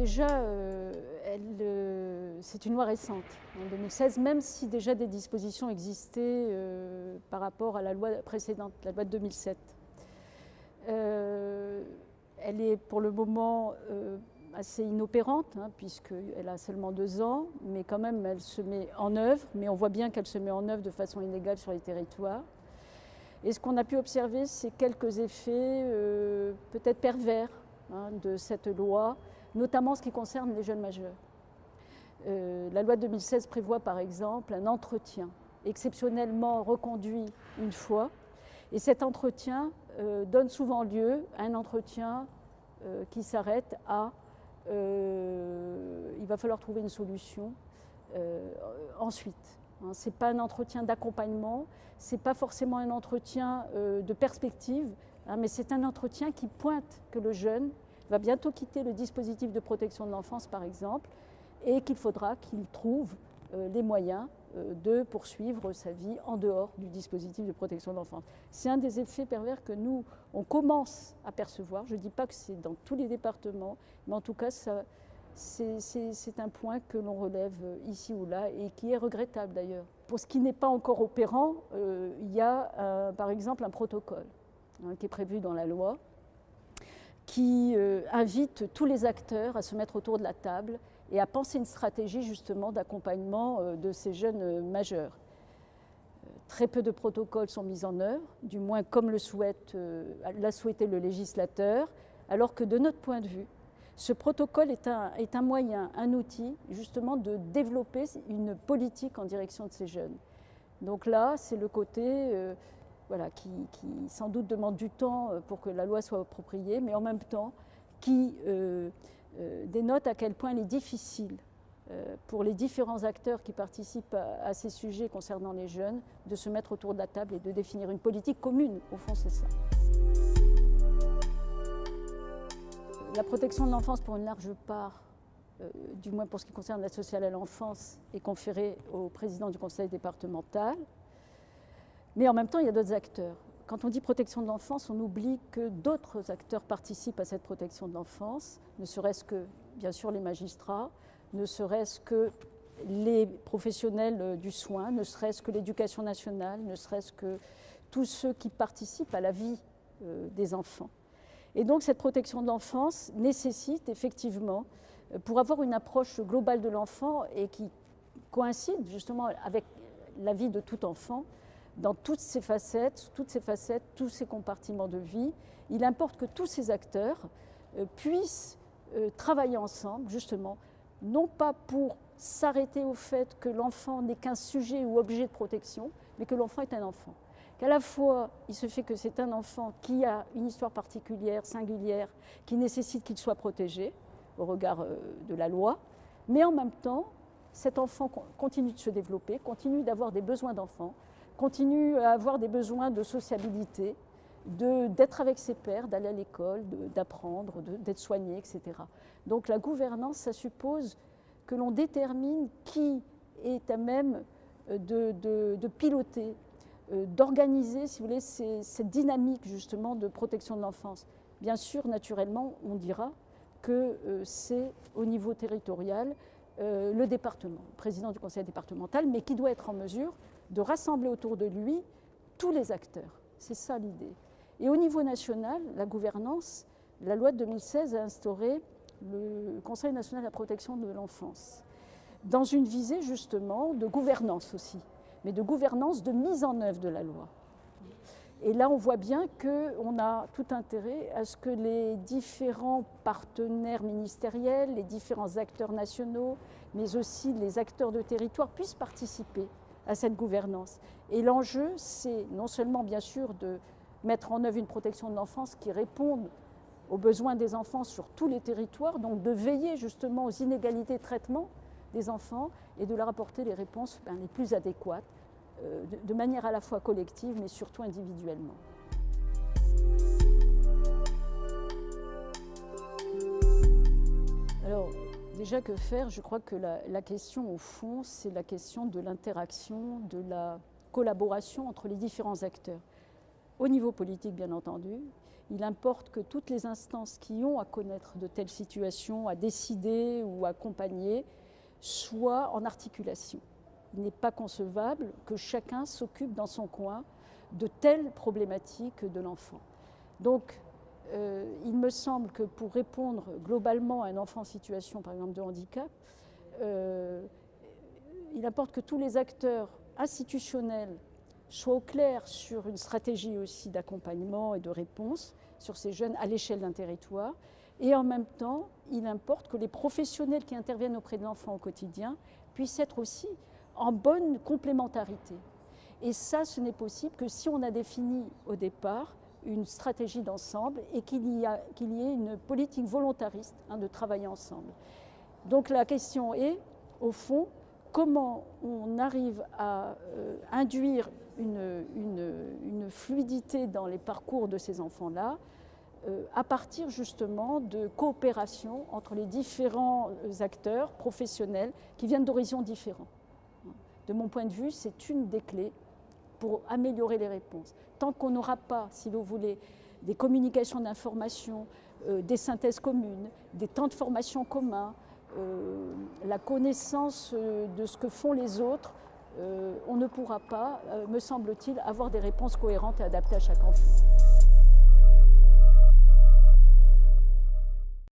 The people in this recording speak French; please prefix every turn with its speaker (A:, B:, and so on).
A: déjà, c'est une loi récente, en 2016, même si déjà des dispositions existaient par rapport à la loi précédente, la loi de 2007. Elle est pour le moment assez inopérante, puisqu'elle a seulement 2 ans, mais quand même elle se met en œuvre, mais on voit bien qu'elle se met en œuvre de façon inégale sur les territoires. Et ce qu'on a pu observer, c'est quelques effets peut-être pervers de cette loi, notamment en ce qui concerne les jeunes majeurs. La loi de 2016 prévoit par exemple un entretien exceptionnellement reconduit une fois, et cet entretien donne souvent lieu à un entretien qui s'arrête à il va falloir trouver une solution ensuite. Ce n'est pas un entretien d'accompagnement, ce n'est pas forcément un entretien de perspective, mais c'est un entretien qui pointe que le jeune va bientôt quitter le dispositif de protection de l'enfance, par exemple, et qu'il faudra qu'il trouve les moyens de poursuivre sa vie en dehors du dispositif de protection de l'enfance. C'est un des effets pervers que nous, on commence à percevoir. Je ne dis pas que c'est dans tous les départements, mais en tout cas, c'est un point que l'on relève ici ou là et qui est regrettable d'ailleurs. Pour ce qui n'est pas encore opérant, il y a par exemple un protocole qui est prévu dans la loi qui invite tous les acteurs à se mettre autour de la table et à penser une stratégie justement d'accompagnement de ces jeunes majeurs. Très peu de protocoles sont mis en œuvre, du moins comme l'a souhaité le législateur, alors que de notre point de vue, ce protocole est un moyen, un outil justement de développer une politique en direction de ces jeunes. Donc là, c'est le côté qui sans doute demande du temps pour que la loi soit appropriée, mais en même temps qui dénote à quel point elle est difficile pour les différents acteurs qui participent à ces sujets concernant les jeunes de se mettre autour de la table et de définir une politique commune. Au fond, c'est ça. La protection de l'enfance, pour une large part, du moins pour ce qui concerne l'aide sociale à l'enfance, est conférée au président du conseil départemental. Mais en même temps, il y a d'autres acteurs. Quand on dit protection de l'enfance, on oublie que d'autres acteurs participent à cette protection de l'enfance, ne serait-ce que, bien sûr, les magistrats, ne serait-ce que les professionnels du soin, ne serait-ce que l'éducation nationale, ne serait-ce que tous ceux qui participent à la vie des enfants. Et donc cette protection de l'enfance nécessite effectivement, pour avoir une approche globale de l'enfant et qui coïncide justement avec la vie de tout enfant, dans toutes ses facettes, tous ses compartiments de vie, il importe que tous ces acteurs puissent travailler ensemble, justement, non pas pour s'arrêter au fait que l'enfant n'est qu'un sujet ou objet de protection, mais que l'enfant est un enfant. Qu'à la fois, il se fait que c'est un enfant qui a une histoire particulière, singulière, qui nécessite qu'il soit protégé au regard de la loi, mais en même temps, cet enfant continue de se développer, continue d'avoir des besoins d'enfant, continue à avoir des besoins de sociabilité, d'être avec ses pairs, d'aller à l'école, d'apprendre, d'être soigné, etc. Donc la gouvernance, ça suppose que l'on détermine qui est à même de piloter, d'organiser, si vous voulez, cette dynamique justement de protection de l'enfance. Bien sûr, naturellement, on dira que c'est au niveau territorial le département, le président du conseil départemental, mais qui doit être en mesure de rassembler autour de lui tous les acteurs. C'est ça l'idée. Et au niveau national, la gouvernance, la loi de 2016 a instauré le Conseil national de la protection de l'enfance, dans une visée justement de gouvernance aussi, mais de gouvernance de mise en œuvre de la loi. Et là, on voit bien qu'on a tout intérêt à ce que les différents partenaires ministériels, les différents acteurs nationaux, mais aussi les acteurs de territoire puissent participer à cette gouvernance. Et l'enjeu, c'est non seulement bien sûr de mettre en œuvre une protection de l'enfance qui réponde aux besoins des enfants sur tous les territoires, donc de veiller justement aux inégalités de traitement des enfants et de leur apporter les réponses les plus adéquates, de manière à la fois collective mais surtout individuellement. Alors, déjà que faire? Je crois que la question au fond, c'est la question de l'interaction, de la collaboration entre les différents acteurs. au niveau politique bien entendu. Il importe que toutes les instances qui ont à connaître de telles situations, à décider ou à accompagner, soient en articulation. Il n'est pas concevable que chacun s'occupe dans son coin de telles problématiques de l'enfant. Donc, il me semble que pour répondre globalement à un enfant en situation, par exemple, de handicap, il importe que tous les acteurs institutionnels soient au clair sur une stratégie aussi d'accompagnement et de réponse sur ces jeunes à l'échelle d'un territoire. Et en même temps, il importe que les professionnels qui interviennent auprès de l'enfant au quotidien puissent être aussi en bonne complémentarité. Et ça, ce n'est possible que si on a défini au départ une stratégie d'ensemble et qu'il y ait une politique volontariste de travailler ensemble. Donc la question est, au fond, comment on arrive à induire une fluidité dans les parcours de ces enfants-là à partir justement de coopération entre les différents acteurs professionnels qui viennent d'horizons différents. De mon point de vue, c'est une des clés pour améliorer les réponses. Tant qu'on n'aura pas, si vous voulez, des communications d'informations, des synthèses communes, des temps de formation communs, la connaissance de ce que font les autres, on ne pourra pas, me semble-t-il, avoir des réponses cohérentes et adaptées à chaque enfant.